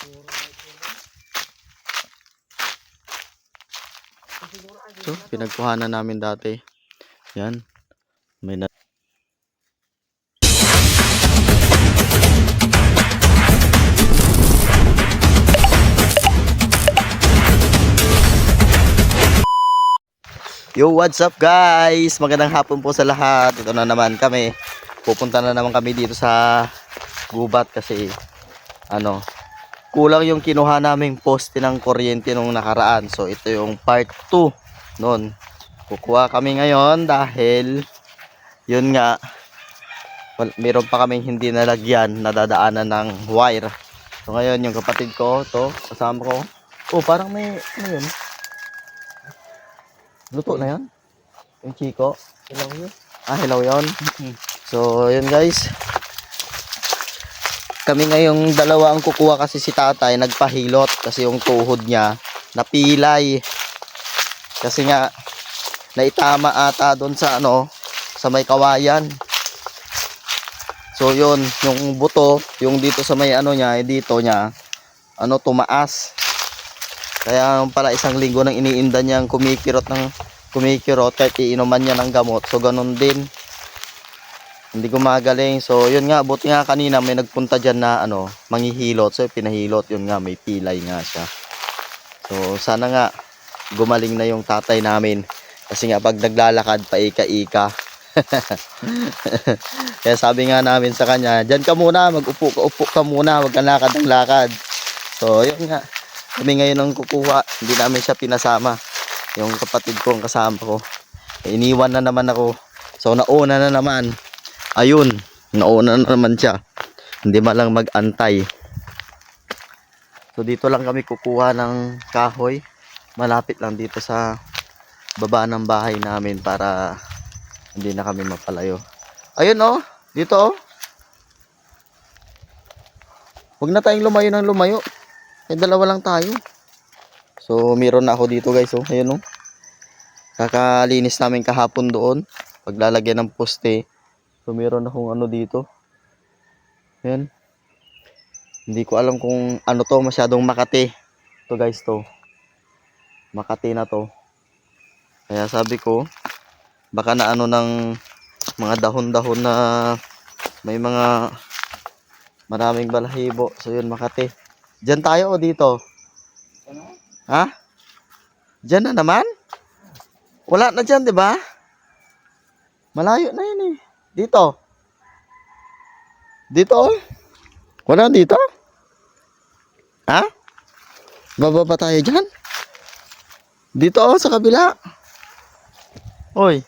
So, pinagkuhanan namin dati. Yan. May na Yo, what's up guys? Magandang hapon po sa lahat. Ito na naman kami. Pupunta na naman kami dito sa gubat kasi kulang yung kinuha naming poste ng kuryente nung nakaraan. So ito yung part 2 noon. Kukuha kami ngayon dahil yun nga, meron pa kaming hindi nalagyan, nadadaanan ng wire. So ngayon yung kapatid ko, to kasama ko. Oh, parang may ano yun? Luto na yan? Yung chiko? Hilaw yun. Ah, hilaw yun? So, yun guys. Kami ngayong dalawa ang kukuha kasi si tatay nagpahilot kasi yung tuhod niya napilay. Kasi nga, naitama ata doon sa sa may kawayan. So, yun, yung buto, yung dito sa may niya, dito niya, tumaas. Kaya pala isang linggo nang iniinda niyang kumikirot kahit iinuman niya ng gamot. So ganun din. Hindi gumagaling. So yun nga, buti nga kanina may nagpunta diyan na manghihilot. So pinahilot, yun nga, may pilay nga siya. So sana nga gumaling na yung tatay namin. Kasi nga pag naglalakad paika-ika. Kaya sabi nga namin sa kanya, "Diyan ka muna, mag-upo ka muna, wag kang lakad ng lakad." So yun nga. Kami ngayon ang kukuha, hindi namin siya pinasama. Yung kapatid ko ang kasama ko. Iniwan na naman ako. So nauna na naman. Ayun, nauna na naman siya. Hindi malang mag-antay. So dito lang kami kukuha ng kahoy. Malapit lang dito sa baba ng bahay namin para hindi na kami mapalayo. Ayun dito Huwag na tayong lumayo ng lumayo. Dalawa lang tayo. So meron na ako dito guys. Ayun kakalinis namin kahapon doon. Paglalagyan ng poste. So meron akong dito. Ayan. Hindi ko alam kung to, masyadong Makati. To guys Makati na to. Kaya sabi ko, baka na ng mga dahon-dahon na may mga maraming balahibo. So yun, Makati. Diyan tayo o dito? Ha? Diyan na naman? Wala na dyan, di ba? Malayo na yun eh. Dito. Dito? Wala dito? Ha? Bababa tayo dyan? Dito sa kabila. Oy.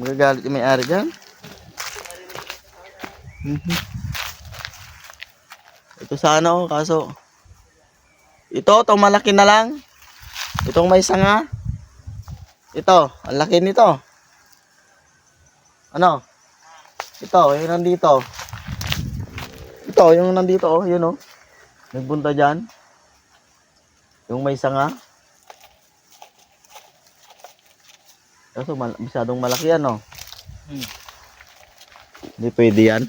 Magagalit yung may-ari dyan. Ito sana kaso itong malaki na lang. Itong may sanga. Ito, ang laki nito. Ito, yung nandito. Ito, yung nandito yun nagbunta dyan. Yung may sanga. Kaso masyadong malaki yan Hindi pwede yan.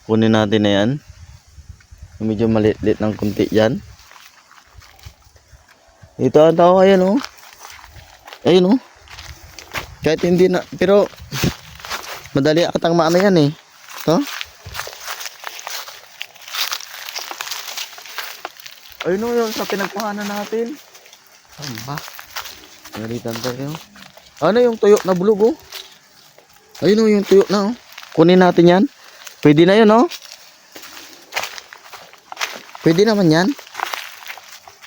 Kunin natin na yan. Medyo maliit-liit ng kunti yan. Ito ang tao, ayun ayun kahit hindi na, pero madali atang maano yan ayun yung sa pinagkuhanan natin. Saan ba? Nalitan tayo. Yung tuyo na bulog ayun yung tuyo na kunin natin yan. Pwede na yun pwede naman yan.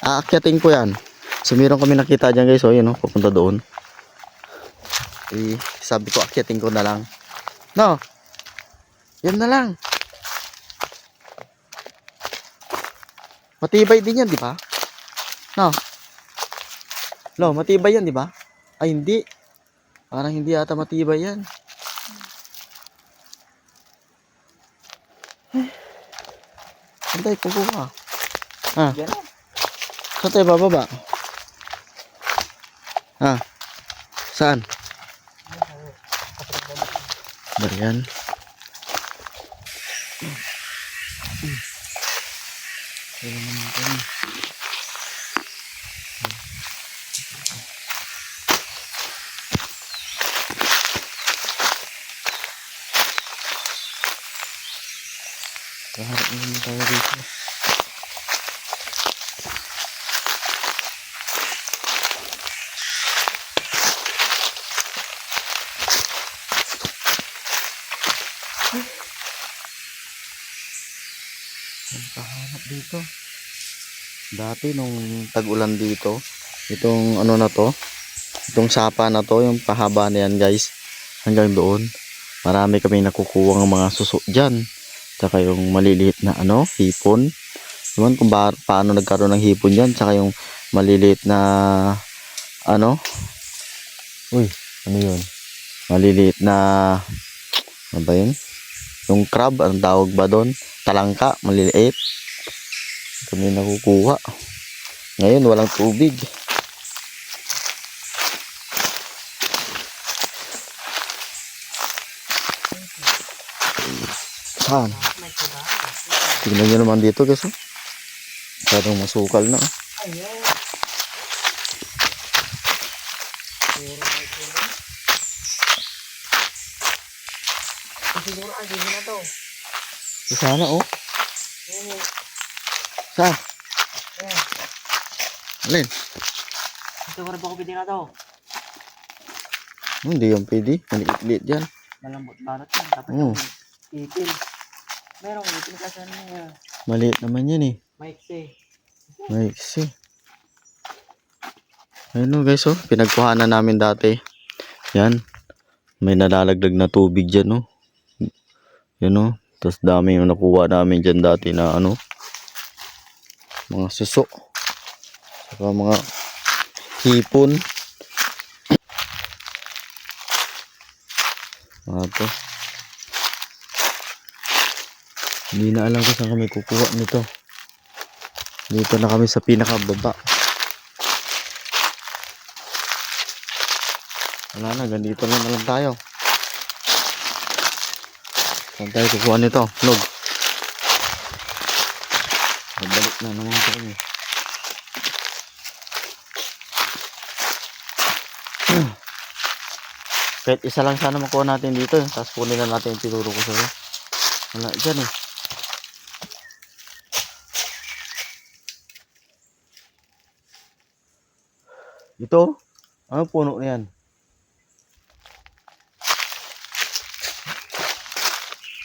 Aakyatin ko yan. So meron kami nakita dyan guys. Pupunta doon. Sabi ko akyatin ko na lang. Yan na lang. Matibay din yan, di ba? Matibay yan, di ba? Ay, hindi. Parang hindi ata matibay yan. Saan tayo kukuha? Saan tayo bababa? Saan? Ba yan? Ayun naman kami. Kaharap naman tayo dito. Ang kahanap dito. Dati nung tag-ulan dito, itong ano na to, itong sapa na to, yung pahaba na yan guys, hanggang doon. Marami kami nakukuha ng mga suso dyan. Tsaka yung maliliit na ano, hipon. Ewan kung paano nagkaroon ng hipon dyan. Tsaka yung maliliit na ano. Uy, ano yun? Maliliit na ano ba yun? Yung crab, ang tawag ba doon? Talangka, maliliit. Kami nakukuha. Ngayon walang tubig. Saan? Tignan nyo naman dito guys. Masyadong masukal na. Siguro ang hindi na to. Sana oh. Saan? Alin? Siguro ba ko pwede na to? Hindi yung pwede. Maliit-liit yan. Malambot barat yan. Dapat Oo. itil. Merong itil kasi niya. Maliit naman yan eh. Maiksi. Maiksi. Ayun oh guys oh. Pinagkuhanan namin dati. Yan. May nalalagdag na tubig dyan oh. Yan oh. Tapos dami yung nakuha namin dyan dati na ano. Mga suso. Saka mga hipon. Ito. Hindi na alam kung saan kami kukuha nito. Dito na kami sa pinakababa. Wala na, ganito na lang tayo. Saan tayo kukuha nito? Nog. Babalik na naman kami. Kahit isa lang sana makuha natin dito. Tapos kunin na natin yung tinuro ko sa'yo. Wala dyan eh. Ito? Ano puno na yan?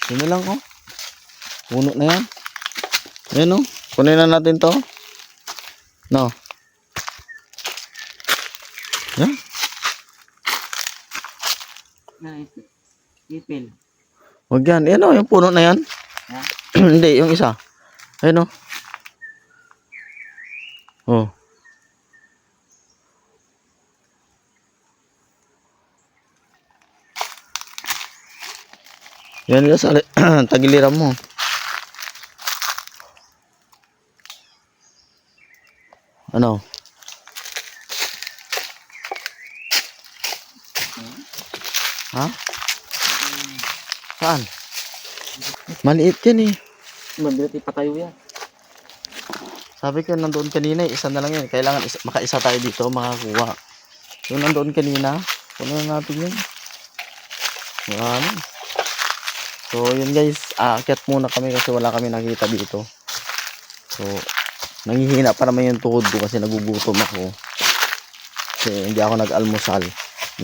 Sino lang oh. Puno na yan. Ayan oh. Kunin na natin to. No. Yan. Ipil. Huwag yan. Ayan oh. Yung puno na yan. Ha? Hindi. Yung isa. Ayan oh. Oh. Yan yung sa tagiliran mo. Ano? Ha? Saan? Maliit yan eh. Mabigat ipatayo yan. Sabi ko nandoon kanina, isa na lang yan. Kailangan makaisa tayo dito, makakuha. Yung nandoon kanina, puno na natin yun. Wala na. So yun guys, aakyat muna kami kasi wala kami nakita dito. So, nanghihina pa naman yung tuhod ko kasi nagugutom ako. Kasi hindi ako nag-almusal.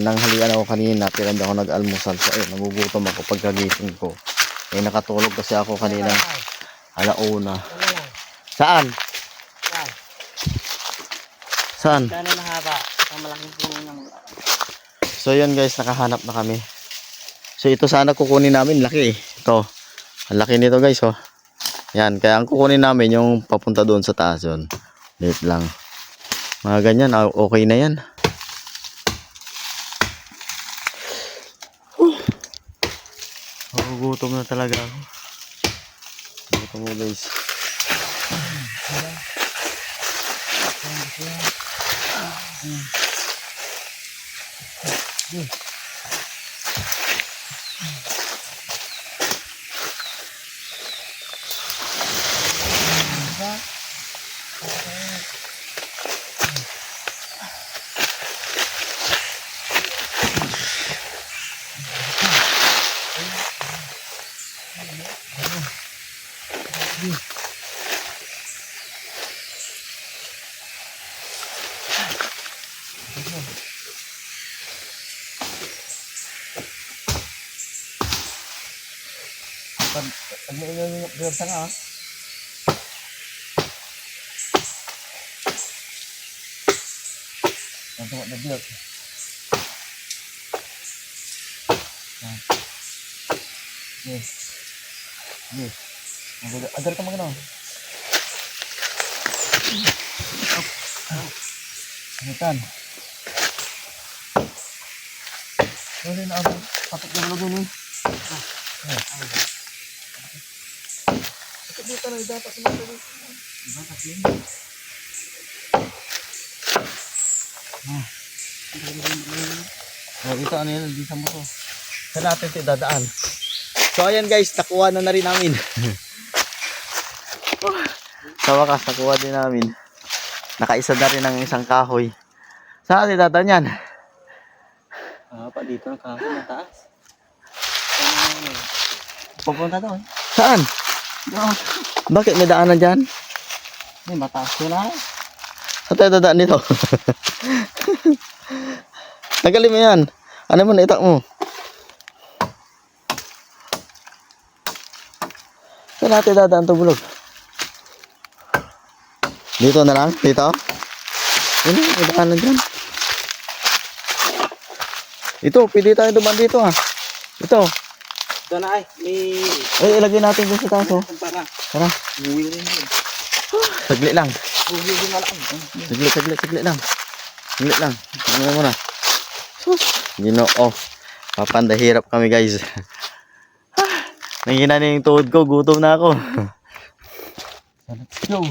Nanghalian ako kanina pero hindi ako nag-almusal. So ayun, nagugutom ako pagkagising ko. Eh nakatulog kasi ako kanina alauna. Saan? Yan. Saan? Gano'n na haba. Ang malaking puno ng... So yun guys, nakahanap na kami. So ito sana kukunin namin, laki eh. Ito. Ang laki nito guys oh. Yan, kaya ang kukunin namin yung papunta doon sa taas yun. Wait lang. Mga ganyan, okay na yan. Gutom na talaga ako. Gutom mo guys. Pag may inyo sa nga, ang tuwa na bilog. Yes. Yes. Agar ka magano. Hitan. Ano na ako patok na bilog ni. Ito dito na dapat sa mga dito. Iba kasi yun. Ito ano yan, hindi sa mo to. Saan natin ito dadaan? So ayan guys, nakuha na rin namin. Sa wakas, nakuha din namin. Nakaisa na rin ng isang kahoy. Saan natin dadaan yan? Pa dito ng kahoy na taas. Pupunta doon. Saan? Doon. Bakit may daanan dyan? May mataas yun ay. Saan tayo dadaan dito? Nagaling mo yan. Ano mo, naitak mo? Saan natin dadaan ito bulog? Dito na lang? Dito? Ano, may daanan dyan. Ito, pwede tayo duman dito ah. Ito. Doon ay. May... Ay, ilagay natin dun sa taas oh. Para. Tara. Buwi rin yun. Saglit lang. Buwi rin na lang. Saglit lang. Saglit lang. Ano mo na? Sus. Ginoo. Papandahirap kami guys. Nanghina na yung tuhod ko. Gutom na ako. Let's go.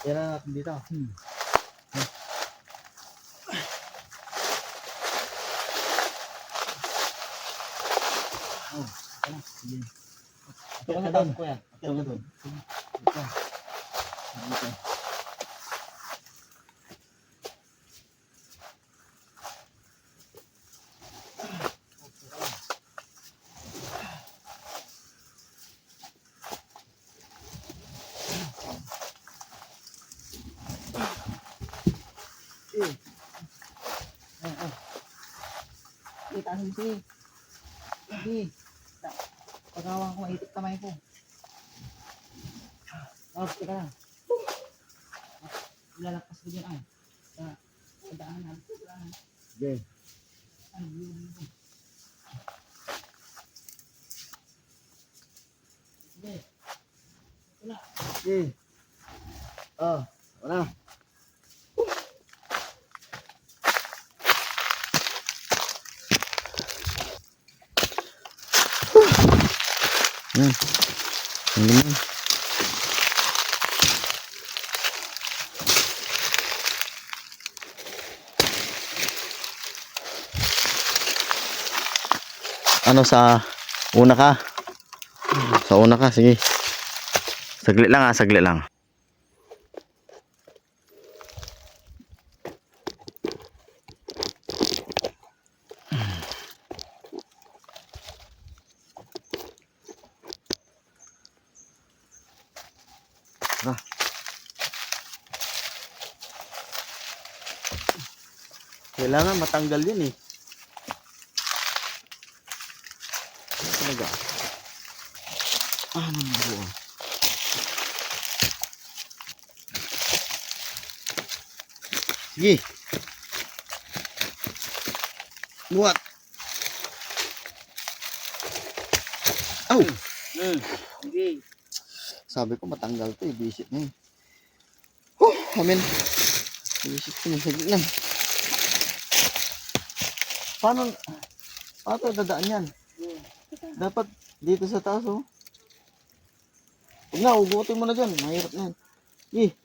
Yan na natin dito. Ito ka na doon, kuya. Ito ka doon. Kita mo si. Hindi. Pagawa ko maitik kamay ko. Teka lang. Lalagpas ko dyan ay. Sa daanan. Okay. Ano yun? Sige. Wala. Okay. Oh, wala. Ang galing. Ano sa una ka? Sa una ka, sige. Saglit lang saglit lang. Kailangan matanggal yun eh. Talaga. Ano na buo? Sige. Buat. Au. Sige. Sabi ko matanggal to eh. Visit na eh. Amen. Visit ko na. Saglit lang. Paano tayo dadaan yan? Dapat dito sa taas oh. Huwag na, ugutin mo na dyan. Mahirap na yan.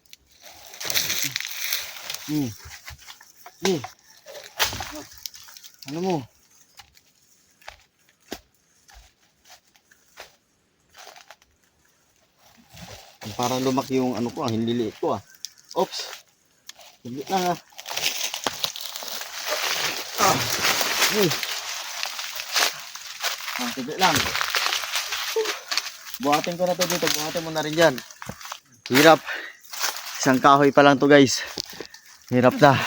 Ano mo? Parang lumaki yung ano ko, ang hinliliit ko ah. Oops. Higit lang ah. Sige lang. Buhatin ko na to dito. Buhatin mo na rin dyan. Hirap. Isang kahoy pa lang to guys. Hirap na.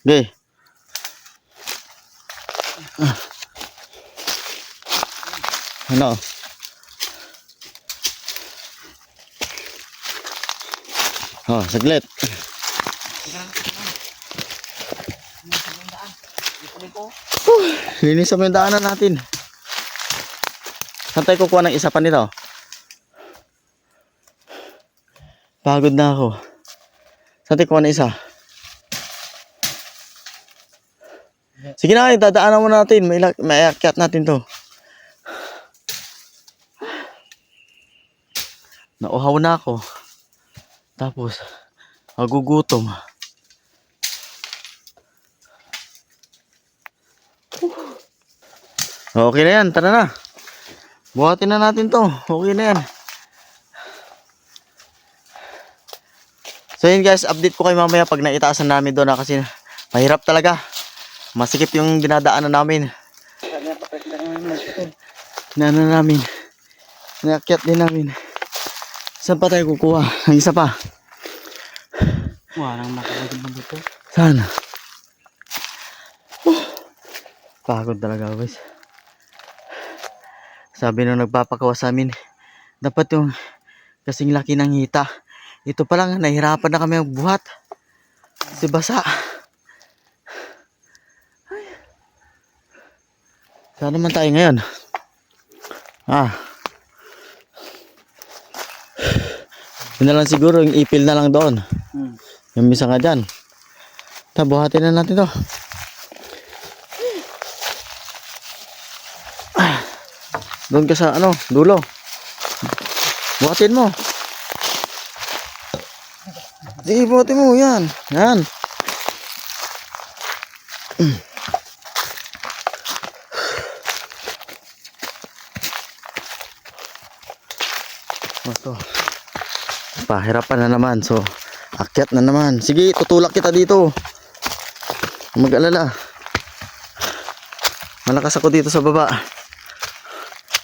Okay. Ano? Oh, saglit. Linisan mo yung daanan natin. Saan tayo kukuha ng isa pa nito? Pagod na ako. Saan tayo kukuha ng isa? Sige na, dadaanan mo natin. May akyat natin to. Nauhaw na ako. Tapos, magugutom. Okay na yan, tara na. Buhatin na natin to. Okay na yan. So yun guys, update ko kayo mamaya pag naitaasan namin doon kasi mahirap talaga. Masikip yung dinadaanan namin. Nana namin. Naakyat din namin. Saan pa tayo kukuha? Ang isa pa. Walang makakagod na dito. Saan? Pagod talaga guys. Sabi nung nagpapakawa sa amin, dapat yung kasing laki ng hita. Ito pa lang, nahihirapan na kami magbuhat. Kasi basa. Ay. Saan naman tayo ngayon? Yun na lang siguro, yung ipil na lang doon. Yung misa nga dyan. Buhatin na natin to. Doon ka sa dulo. Buhatin mo. Sige, buhatin mo. Yan. Yan. Ito. Pahirapan na naman. So, akyat na naman. Sige, tutulak kita dito. Mag-alala. Malakas ako dito sa baba.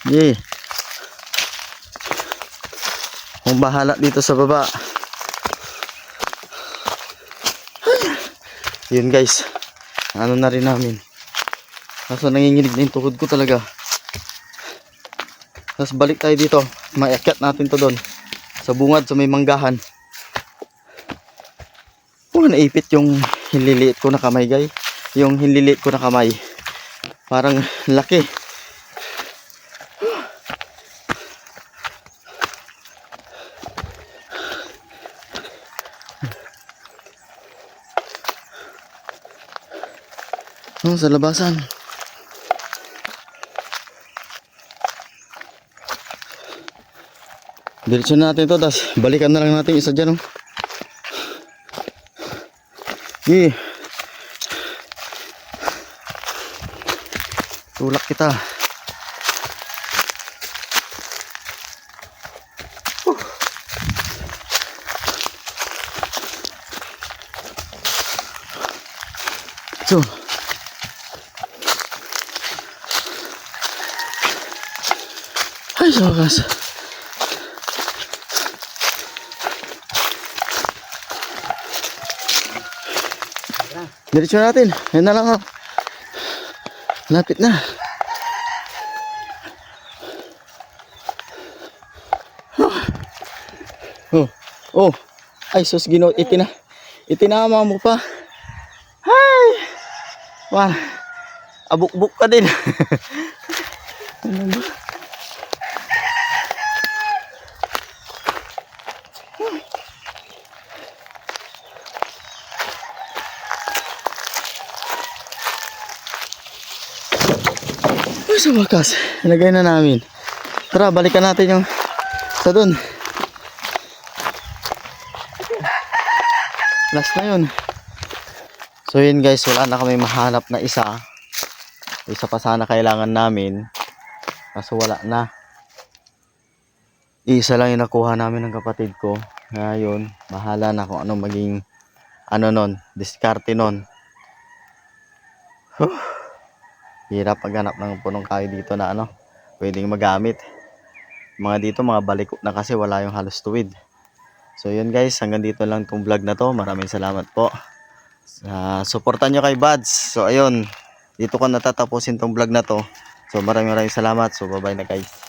Yay. Kung bahala dito sa baba. Yun guys. Ano na rin namin. Kaso nanginginig na yung tuhod ko talaga. Tapos balik tayo dito. Maiakyat natin to doon. Sa bungad, sa may manggahan. Naipit yung hinliliit ko na kamay guys. Yung hinliliit ko na kamay. Parang laki. Sa labasan. Diretso natin ito, tapos balikan na lang natin isa dyan. Tulak kita. So ay, sa wakas. Diretso natin. Yan na lang. Lapit na. Oh. Ay, sus, itinama mo pa. Ay. Wah. Abuk-buk ka din. Ano ba? Sa wakas, ilagay na namin. Tara, balikan natin yung sa dun. Last na yun. So yun guys, wala na kami mahanap na isa. Isa pa sana kailangan namin. Kaso wala na. Isa lang yung nakuha namin ng kapatid ko. Ngayon, bahala na kung ano maging ano nun, diskarte nun. Huh. Hirap maghanap ng punong kahoy dito na ano, pwedeng magamit. Mga dito, mga baliko na kasi wala yung halos tuwid. So yun guys, hanggang dito lang tong vlog na to. Maraming salamat po. Suportan nyo kay Buds. So ayun, dito ko natatapusin tong vlog na to. So maraming salamat. So bye bye na guys.